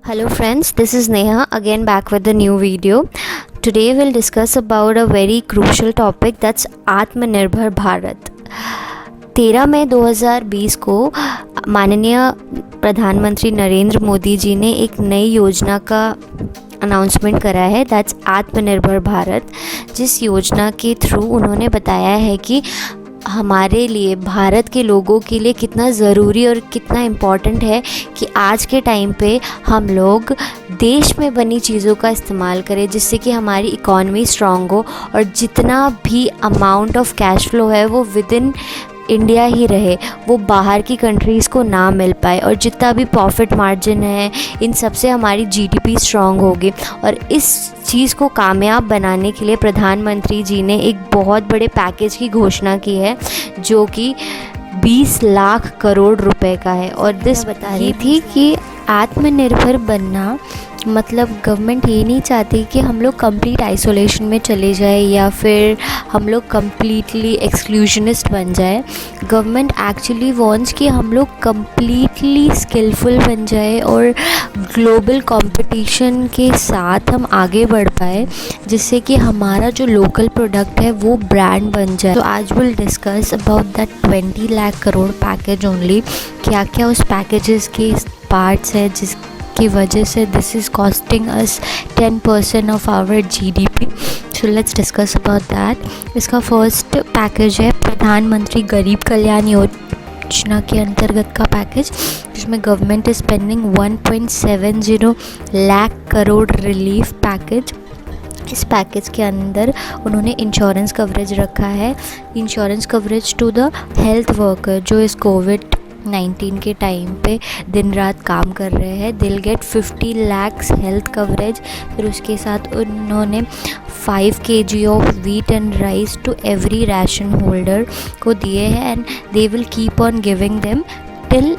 Hello friends, this is Neha again back with a new video. Today we'll discuss about a very crucial topic, that's आत्मनिर्भर भारत। 13 मई 2020 को माननीय प्रधानमंत्री नरेंद्र मोदी जी ने एक नई योजना का अनाउंसमेंट करा है, दैट्स आत्मनिर्भर भारत। जिस योजना के थ्रू उन्होंने बताया है कि हमारे लिए, भारत के लोगों के लिए कितना ज़रूरी और कितना इम्पॉर्टेंट है कि आज के टाइम पे हम लोग देश में बनी चीज़ों का इस्तेमाल करें, जिससे कि हमारी इकॉनमी स्ट्रॉन्ग हो और जितना भी अमाउंट ऑफ कैश फ्लो है वो विद इन इंडिया ही रहे, वो बाहर की कंट्रीज़ को ना मिल पाए। और जितना भी प्रॉफिट मार्जिन है, इन सब से हमारी जीडीपी स्ट्रॉन्ग होगी। और इस चीज़ को कामयाब बनाने के लिए प्रधानमंत्री जी ने एक बहुत बड़े पैकेज की घोषणा की है, जो कि 20 लाख करोड़ रुपए का है। और दिस बता रही थी कि आत्मनिर्भर बनना मतलब गवर्नमेंट ये नहीं चाहती कि हम लोग कंप्लीट आइसोलेशन में चले जाए या फिर हम लोग कम्प्लीटली एक्सक्लूजनिस्ट बन जाए। गवर्नमेंट एक्चुअली वांट्स कि हम लोग कम्प्लीटली स्किलफुल बन जाए और ग्लोबल कंपटीशन के साथ हम आगे बढ़ पाए, जिससे कि हमारा जो लोकल प्रोडक्ट है वो ब्रांड बन जाए। तो आज will discuss about that 20 lakh crore package only. क्या क्या उस पैकेजेस के पार्ट्स है जिसकी वजह से this is costing us 10% of our GDP. So let's discuss about that. इसका फर्स्ट पैकेज है प्रधानमंत्री गरीब कल्याण योजना के अंतर्गत का पैकेज, जिसमें government is spending 1.70 lakh crore relief package. इस पैकेज के अंदर उन्होंने इंश्योरेंस कवरेज रखा है, insurance coverage to the health worker जो इस कोविड-19 के टाइम पे दिन रात काम कर रहे हैं। दिल गेट 50 लैक्स हेल्थ कवरेज। फिर उसके साथ उन्होंने 5 kg of wheat and rice to every ration holder को दिए हैं, and they will keep on giving them till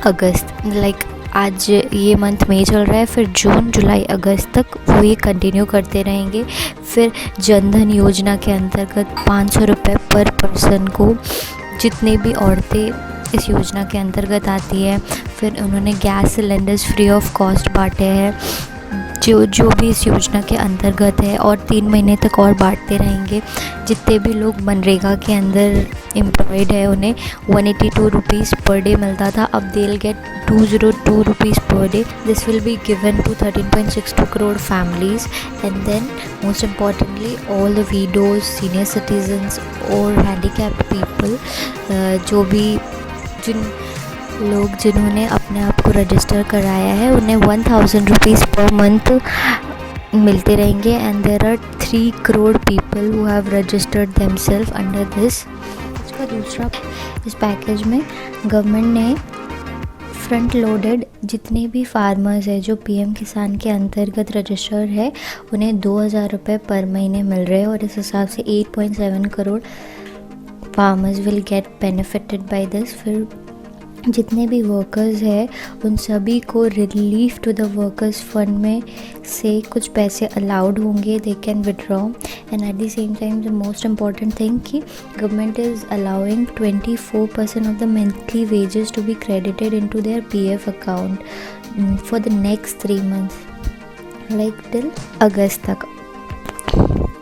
August. Like आज ये मंथ मई चल रहा है, फिर जून जुलाई अगस्त तक वो ये कंटिन्यू करते रहेंगे। फिर जनधन योजना के अंतर्गत 500 रुपये पर पर्सन को जितने भी औरतें इस योजना के अंतर्गत आती है। फिर उन्होंने gas cylinders free of cost बांटे हैं जो भी इस योजना के अंतर्गत है, और 3 महीने तक और बांटते रहेंगे। जितने भी लोग मनरेगा के अंदर एम्प्लॉयड है उन्हें 182 रुपीज़ पर डे मिलता था, अब they will get 202 rupees per day. This will be given to 13.62 crore families. And then most importantly all the widows, senior citizens और हैंडीकैप्ड पीपल, जो भी जिन्होंने अपने आप को रजिस्टर कराया है, उन्हें 1000 रुपीज़ पर मंथ मिलते रहेंगे। And there are 3 crore people who have registered themselves under this. इसका दूसरा, इस पैकेज में गवर्नमेंट ने फ्रंट लोडेड जितने भी फार्मर्स है जो पीएम किसान के अंतर्गत रजिस्टर्ड है, उन्हें 2000 रुपये पर महीने मिल रहे हैं। और इस हिसाब से 8.7 crore farmers will get benefited by this. फिर जितने भी वर्कर्स हैं उन सभी को relief to the workers fund में से कुछ पैसे अलाउड होंगे, they can withdraw. And at the same time the most important thing कि government is allowing 24% of the monthly wages to be credited into their PF account for the next 3 months, like till August तक।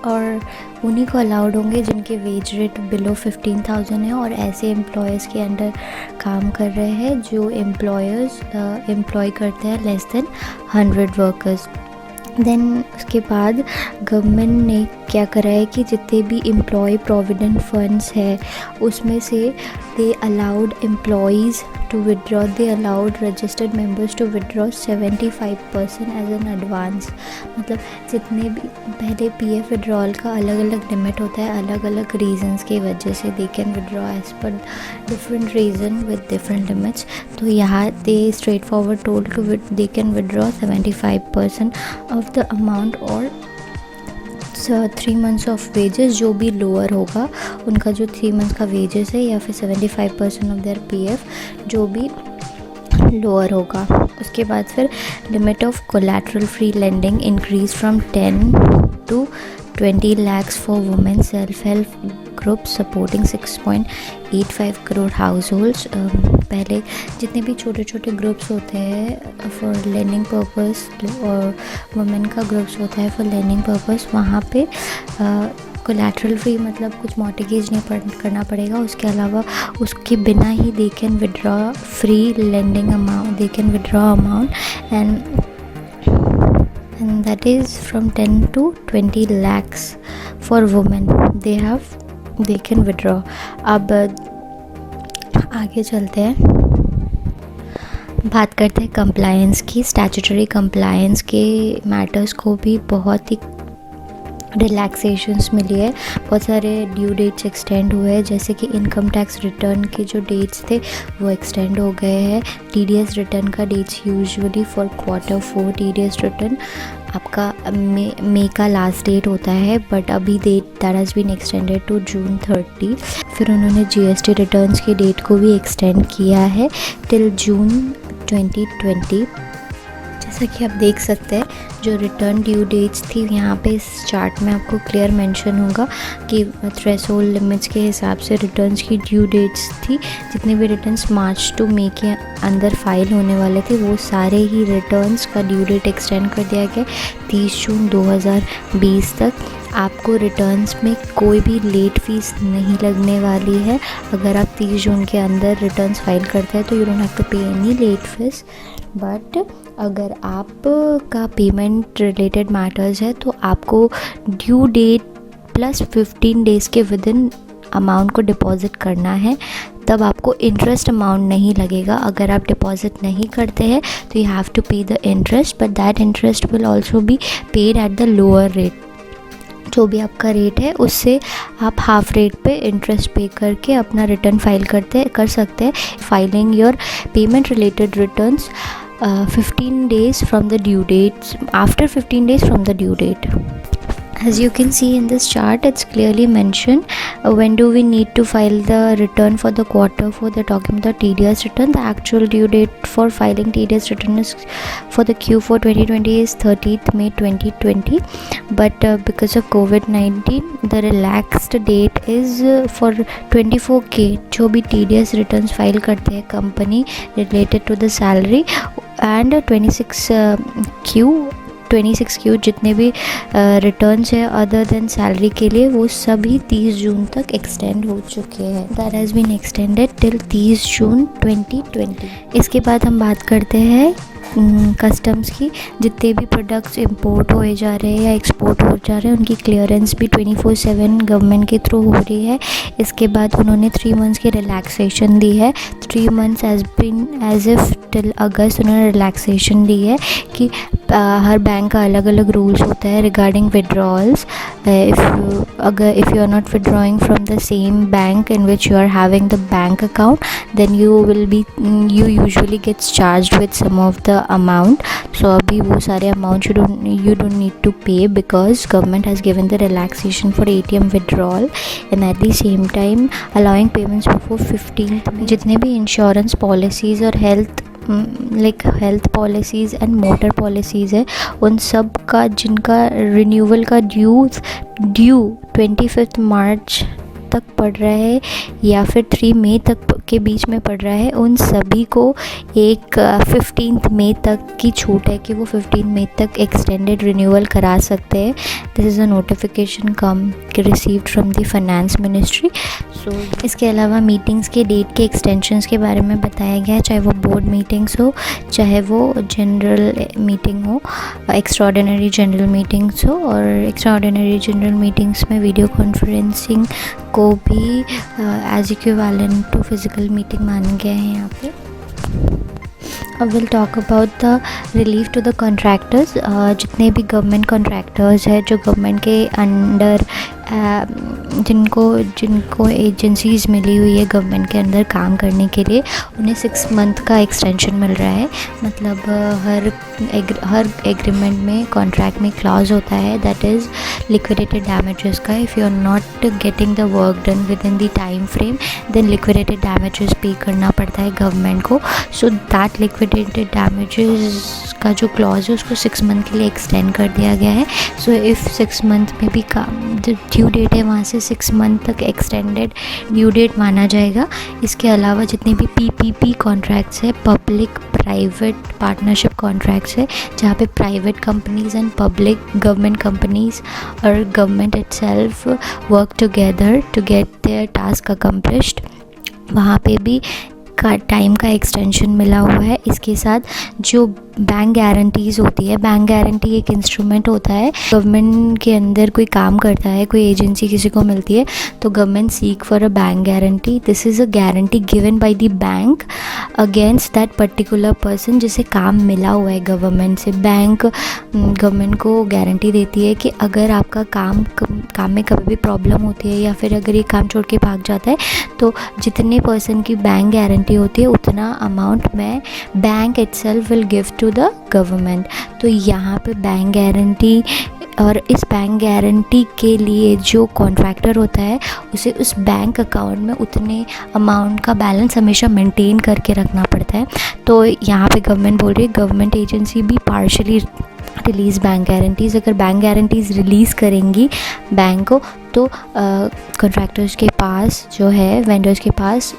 और उन्हीं को allowed होंगे जिनके wage rate below 15,000 है और ऐसे एम्प्लॉयज़ के अंडर काम कर रहे हैं जो एम्प्लॉय करते हैं लेस देन 100 वर्कर्स। देन उसके बाद गवर्नमेंट ने क्या करा है कि जितने भी एम्प्लॉय प्रोविडेंट फंड्स है उसमें से they allowed employees to withdraw, they allowed registered members to withdraw 75% as an advance. मतलब जितने भी पहले पीएफ विड्रॉल का अलग अलग लिमिट होता है, अलग अलग रीजंस की वजह से they can withdraw as per different reason with different limits. तो यहाँ they straight forward told to they can withdraw 75% of the amount और 3 मंथ्स ऑफ वेजेस, जो भी लोअर होगा उनका जो 3 मंथ्स का वेजेस है, या फिर 75% ऑफ देयर पीएफ जो भी लोअर होगा। उसके बाद फिर limit of collateral free lending increase from 10 to 20 lakhs for women self-help groups supporting 6.85 crore households. पहले जितने भी छोटे छोटे ग्रुप्स होते हैं फॉर लर्निंग पर्पस और वुमेन का ग्रुप्स होता है फॉर लर्निंग पर्पस, वहाँ पे कोलैटरल फ्री मतलब कुछ मॉर्टगेज नहीं करना पड़ेगा. उसके अलावा उसके बिना ही they can withdraw free lending amount, they can withdraw amount and that is from 10 to 20 lakhs for women they can withdraw. अब आगे चलते हैं, बात करते हैं कंप्लायंस की. स्टैट्यूटरी कंप्लायंस के मैटर्स को भी बहुत ही रिलैक्सेशंस मिली है. बहुत सारे ड्यू डेट्स एक्सटेंड हुए हैं, जैसे कि इनकम टैक्स रिटर्न के जो डेट्स थे वो एक्सटेंड हो गए हैं. टीडीएस रिटर्न का dates usually for Q4 TDS return आपका मई का लास्ट डेट होता है, बट अभी that has been extended to June 30. फिर उन्होंने जीएसटी रिटर्न्स की डेट को भी एक्सटेंड किया है टिल June 2020. जैसा कि आप देख सकते हैं जो रिटर्न ड्यू डेट्स थी यहाँ पे इस चार्ट में आपको क्लियर मेंशन होगा कि थ्रेशोल्ड लिमिट्स के हिसाब से रिटर्न्स की ड्यू डेट्स थी. जितने भी रिटर्न्स मार्च टू मई के अंदर फाइल होने वाले थे वो सारे ही रिटर्न्स का ड्यू डेट एक्सटेंड कर दिया गया 30 जून 2020 तक. आपको रिटर्न्स में कोई भी लेट फीस नहीं लगने वाली है. अगर आप 30 जून के अंदर रिटर्न्स फाइल करते हैं तो यू डोंट हैव टू पे एनी लेट फीस. बट अगर आप का पेमेंट रिलेटेड मैटर्स है तो आपको ड्यू डेट प्लस 15 डेज़ के विद इन अमाउंट को डिपॉज़िट करना है, तब आपको इंटरेस्ट अमाउंट नहीं लगेगा. अगर आप डिपॉज़िट नहीं करते हैं तो यू हैव टू पे the interest, but that interest will also be paid at the lower rate. जो भी आपका रेट है उससे आप हाफ रेट पे इंटरेस्ट पे करके अपना रिटर्न फाइल कर सकते हैं. Filing your payment related returns 15 days from the due date, after 15 days from the due date. As you can see in this chart, it's clearly mentioned when do we need to file the return for the Q4. They're talking about the TDS return. The actual due date for filing TDS return is for the Q4 2020 is 30th May 2020. But because of COVID-19, the relaxed date is for 24K. जो भी TDS returns file करते हैं company related to the salary and 26Q जितने भी returns है other than salary के लिए वो सभी 30 जून तक एक्सटेंड हो चुके हैं. That has been extended till 30 June 2020. इसके बाद हम बात करते हैं कस्टम्स की. जितने भी प्रोडक्ट्स इंपोर्ट होए जा रहे हैं या एक्सपोर्ट हो जा रहे हैं उनकी क्लियरेंस भी 24/7 गवर्नमेंट के थ्रू हो रही है. इसके बाद उन्होंने 3 मंथ्स की रिलैक्सेशन दी है. 3 months as if till August उन्होंने रिलैक्सेशन दी है कि हर बैंक का अलग अलग रूल्स होता है regarding withdrawals. If you are not withdrawing from the same bank in which you are having the bank account then you usually gets charged with some of the amount. So अभी वो सारे amount you don't need to pay because government has given the relaxation for ATM withdrawal and at the same time allowing payments before 15th. जितने भी insurance policies और health policies and motor policies है उन सब का जिनका renewal का due 25 मार्च तक पड़ रहा है या फिर 3 मई तक के बीच में पड़ रहा है, उन सभी को एक 15 मई तक की छूट है कि वो 15 मई तक एक्सटेंडेड रिन्यूअल करा सकते हैं. This is a notification received from the finance ministry. So इसके अलावा मीटिंग्स के डेट के एक्सटेंशंस के बारे में बताया गया है, चाहे वो बोर्ड मीटिंग्स हो चाहे वो जनरल मीटिंग हो, एक्स्ट्राऑर्डिनरी जनरल मीटिंग्स हो. और एक्स्ट्राऑर्डिनरी जनरल मीटिंग्स में वीडियो कॉन्फ्रेंसिंग को भी as equivalent to physical meeting माने गए हैं यहाँ पे. अब will talk about the relief to the contractors. जितने भी गवर्नमेंट कॉन्ट्रैक्टर्स हैं जो गवर्नमेंट के अंडर जिनको एजेंसीज़ मिली हुई है गवर्नमेंट के अंदर काम करने के लिए, उन्हें 6 मंथ का एक्सटेंशन मिल रहा है। मतलब हर एग्रीमेंट में, कॉन्ट्रैक्ट में क्लॉज होता है दैट इज़ लिक्विडेटेड डैमेजेस का। If you are not getting the work done within the time frame, then liquidated damages pay करना पड़ता है गवर्नमेंट को। सो दैट लिक्विडेटेड डैमेजेस का जो क्लॉज है उसको 6 मंथ के लिए एक्सटेंड कर दिया गया है। सो इफ़ 6 मंथ में भी काम जो ड्यू डेट है वहाँ से 6 मंथ तक एक्सटेंडेड ड्यू डेट माना जाएगा। इसके अलावा जितने भी पीपीपी कॉन्ट्रैक्ट्स है, पब्लिक प्राइवेट पार्टनरशिप कॉन्ट्रैक्ट्स है, जहाँ पे private companies and public government companies और government itself work together to get their task accomplished, वहाँ पे भी टाइम का एक्सटेंशन मिला हुआ है। इसके साथ जो बैंक गारंटीज़ होती है, बैंक गारंटी एक इंस्ट्रूमेंट होता है, गवर्नमेंट के अंदर कोई काम करता है, कोई एजेंसी किसी को मिलती है तो government seek for a bank guarantee. This is a guarantee given by the bank against that particular person जिसे काम मिला हुआ है गवर्नमेंट से। बैंक गवर्नमेंट को गारंटी देती है कि अगर आपका काम में कभी भी प्रॉब्लम होती है या फिर अगर ये काम छोड़ के भाग जाता है तो जितने पर्सन की बैंक गारंटी होती है उतना अमाउंट में bank itself will give to the government. तो यहाँ पे बैंक गारंटी, और इस बैंक गारंटी के लिए जो कॉन्ट्रैक्टर होता है उसे उस बैंक अकाउंट में उतने अमाउंट का बैलेंस हमेशा मेंटेन करके रखना पड़ता है। तो यहाँ पे गवर्नमेंट बोल रही है गवर्नमेंट एजेंसी भी पार्शली रिलीज़ बैंक गारंटीज़। अगर बैंक गारंटीज़ रिलीज़ करेंगी बैंक को तो कॉन्ट्रैक्टर्स के पास जो है, वेंडर्स के पास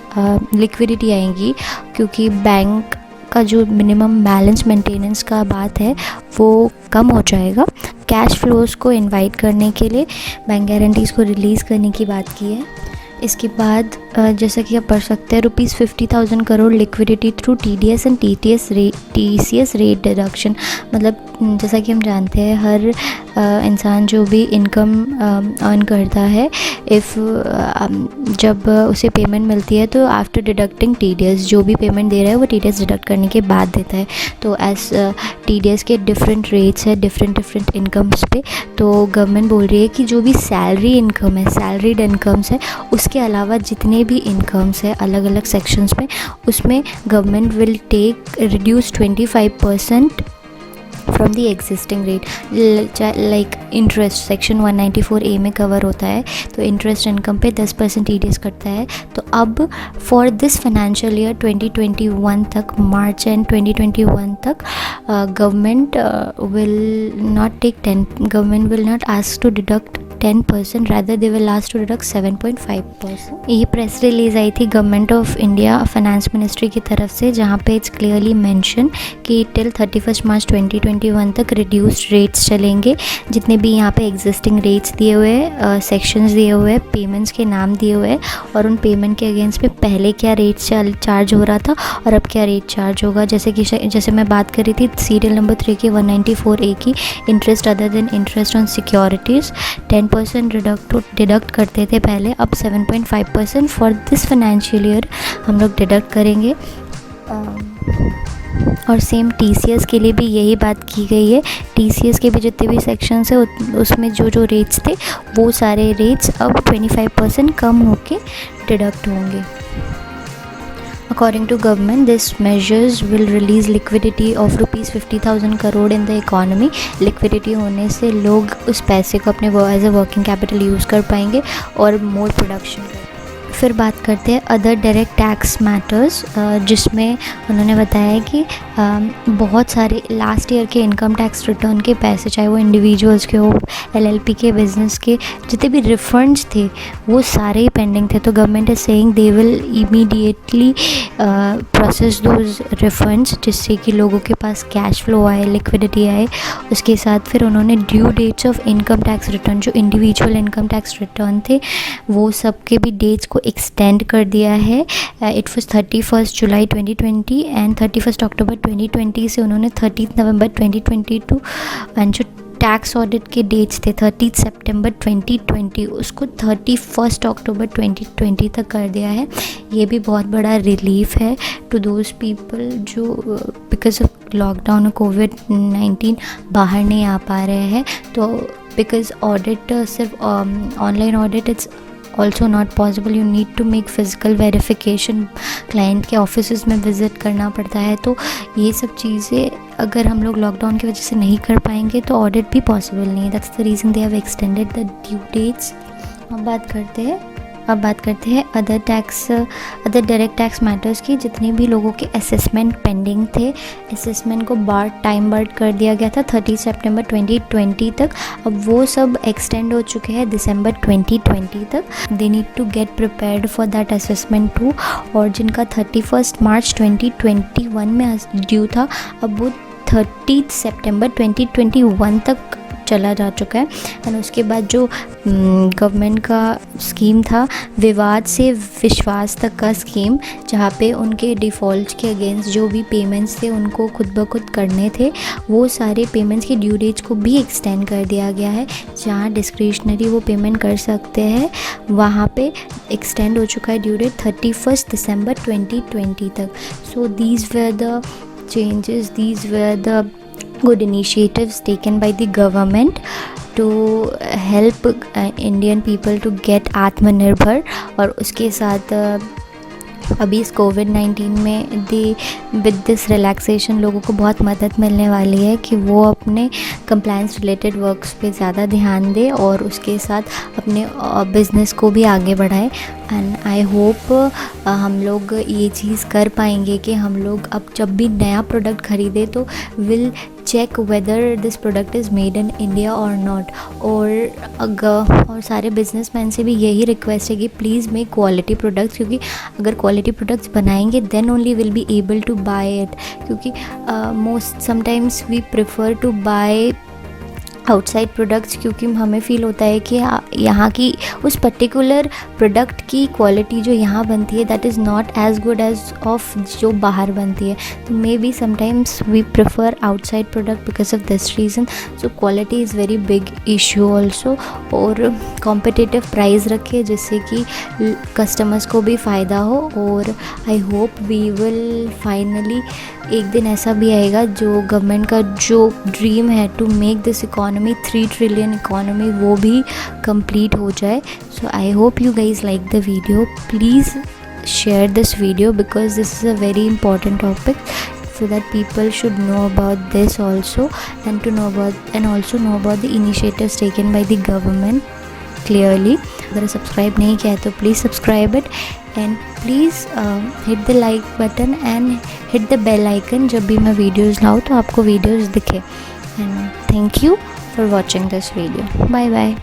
लिक्विडिटी आएंगी, क्योंकि बैंक का जो मिनिमम बैलेंस मेंटेनेंस का बात है वो कम हो जाएगा। कैश फ्लोज को इनवाइट करने के लिए बैंक गारंटीज़ को रिलीज़ करने की बात की है। इसके बाद जैसा कि आप पढ़ सकते हैं, ₹50,000 crore liquidity through TDS and TCS rate deduction. मतलब जैसा कि हम जानते हैं हर इंसान जो भी इनकम अर्न करता है, जब उसे पेमेंट मिलती है तो आफ्टर डिडक्टिंग TDS, जो भी पेमेंट दे रहा है वो TDS डिडक्ट करने के बाद देता है। तो एज TDS के डिफरेंट रेट्स है डिफरेंट इनकम्स पे। तो गवर्नमेंट बोल रही है कि जो भी सैलरी इनकम है, सैलरीड इनकम्स है, उसके अलावा जितने भी इनकम्स है अलग अलग सेक्शंस में, उसमें government will reduce 25% from the existing rate. Like interest section 194A में कवर होता है, तो इंटरेस्ट इनकम पे 10% TDS कटता है। तो अब फॉर दिस फाइनेंशियल ईयर 2021 तक, मार्च एंड 2021 तक, government will not ask to deduct 10%, rather they will ask to deduct 7.5%। ये प्रेस रिलीज़ आई थी government of India finance ministry की तरफ से, जहाँ पे इट्स क्लियरली मेंशन कि टिल 31 मार्च 2021 तक रिड्यूस्ड रेट्स चलेंगे। जितने भी यहाँ पे एग्जिस्टिंग रेट्स दिए हुए हैं, सेक्शंस दिए हुए हैं, पेमेंट्स के नाम दिए हुए हैं और उन पेमेंट के अगेंस्ट पे पहले क्या रेट चार्ज हो रहा था और अब क्या रेट चार्ज होगा। जैसे मैं बात कर रही थी सीरियल नंबर 3 की 194A की, interest other than interest on securities 10% deduct करते थे पहले, अब 7.5% फॉर दिस फाइनेंशियल ईयर हम लोग डिडक्ट करेंगे। और सेम TCS के लिए भी यही बात की गई है। TCS के भी जितने भी सेक्शंस है उसमें जो रेट्स थे वो सारे रेट्स अब 25% कम होके डिडक्ट होंगे। According to government, these measures will release liquidity of ₹50,000 crore in the economy। liquidity होने से लोग उस पैसे को अपने as a working capital use कर पाएंगे और मोर प्रोडक्शन। फिर बात करते हैं अदर डायरेक्ट टैक्स मैटर्स, जिसमें उन्होंने बताया कि बहुत सारे लास्ट ईयर के इनकम टैक्स रिटर्न के पैसे, चाहे वो इंडिविजुअल्स के हो, LLP के, बिजनेस के, जितने भी रिफंड्स थे वो सारे ही पेंडिंग थे। तो government is saying they will immediately process those refunds, जिससे कि लोगों के पास कैश फ्लो आए, लिक्विडिटी आए। उसके साथ फिर उन्होंने due dates of income tax return, जो इंडिविजुअल इनकम टैक्स रिटर्न थे वो सब के भी डेट्स को एक्सटेंड कर दिया है। इट वाज 31 जुलाई 2020 एंड 31 अक्टूबर 2020 से उन्होंने 30 नवंबर 2022 एंड जो टैक्स ऑडिट के डेट्स थे 30 सितंबर 2020 उसको 31 अक्टूबर 2020 तक कर दिया है। ये भी बहुत बड़ा रिलीफ है टू दोज पीपल जो बिकॉज ऑफ लॉकडाउन और कोविड-19 बाहर नहीं आ पा रहे हैं। तो because audit सिर्फ online audit it's also not possible, you need to make physical verification, client के ऑफिस में विज़िट करना पड़ता है। तो ये सब चीज़ें अगर हम लोग लॉकडाउन की वजह से नहीं कर पाएंगे तो ऑडिट भी पॉसिबल नहीं है। That's the reason they have extended the due dates. अब बात करते हैं अदर डायरेक्ट टैक्स मैटर्स की। जितने भी लोगों के असेसमेंट पेंडिंग थे, असेसमेंट को टाइम बार्ड कर दिया गया था 30 सितंबर 2020 तक। अब वो सब एक्सटेंड हो चुके हैं दिसंबर 2020 तक। They need to get prepared for that assessment too. और जिनका 31 मार्च 2021 में ड्यू था, अब वो 30 सितंबर 2021 तक चला जा चुका है। एंड उसके बाद जो गवर्नमेंट का स्कीम था, विवाद से विश्वास तक का स्कीम, जहाँ पे उनके डिफ़ॉल्ट के अगेंस्ट जो भी पेमेंट्स थे उनको खुद ब खुद करने थे, वो सारे पेमेंट्स की ड्यू डेट्स को भी एक्सटेंड कर दिया गया है। जहाँ डिस्क्रिशनरी वो पेमेंट कर सकते हैं, वहाँ पे एक्सटेंड हो चुका है ड्यू डेट 31 दिसंबर 2020 तक। So these were the changes, these were the good initiatives taken by the government to help Indian people to get आत्मनिर्भर। और उसके साथ अभी इस कोविड-19 में विद दिस रिलैक्सेशन लोगों को बहुत मदद मिलने वाली है कि वो अपने कंप्लायंस रिलेटेड वर्क्स पे ज़्यादा ध्यान दें और उसके साथ अपने बिज़नेस को भी आगे बढ़ाएं। एंड आई होप हम लोग ये चीज़ कर पाएंगे कि हम लोग अब जब भी नया प्रोडक्ट ख़रीदें तो will check whether this product is made in India और नॉट। और सारे बिजनेसमैन से भी यही रिक्वेस्ट है कि प्लीज़ मेक क्वालिटी प्रोडक्ट्स, क्योंकि अगर क्वालिटी प्रोडक्ट्स बनाएंगे then only will be able to buy it. क्योंकि most sometimes we prefer to buy outside products, क्योंकि हमें फ़ील होता है कि यहाँ की उस पर्टिकुलर प्रोडक्ट की क्वालिटी जो यहाँ बनती है that is not as good as of जो बाहर बनती है। तो maybe sometimes we prefer outside product because of this reason. So quality is very big issue also. और कॉम्पिटिटिव प्राइस रखे जिससे कि कस्टमर्स को भी फ़ायदा हो। और I hope we will finally एक दिन ऐसा भी आएगा जो गवर्नमेंट का जो ड्रीम है to make this economy 3 trillion economy, वो भी कंप्लीट हो जाए। So I hope you guys like the video. Please share this video because this is a very important topic, so that people should know about this also and also know about the initiatives taken by the government clearly. अगर subscribe नहीं किया है तो please subscribe it and please hit the like button and hit the bell icon. जब भी मैं videos लाऊँ तो आपको वीडियोज़ दिखे। And thank you for watching this video. Bye bye.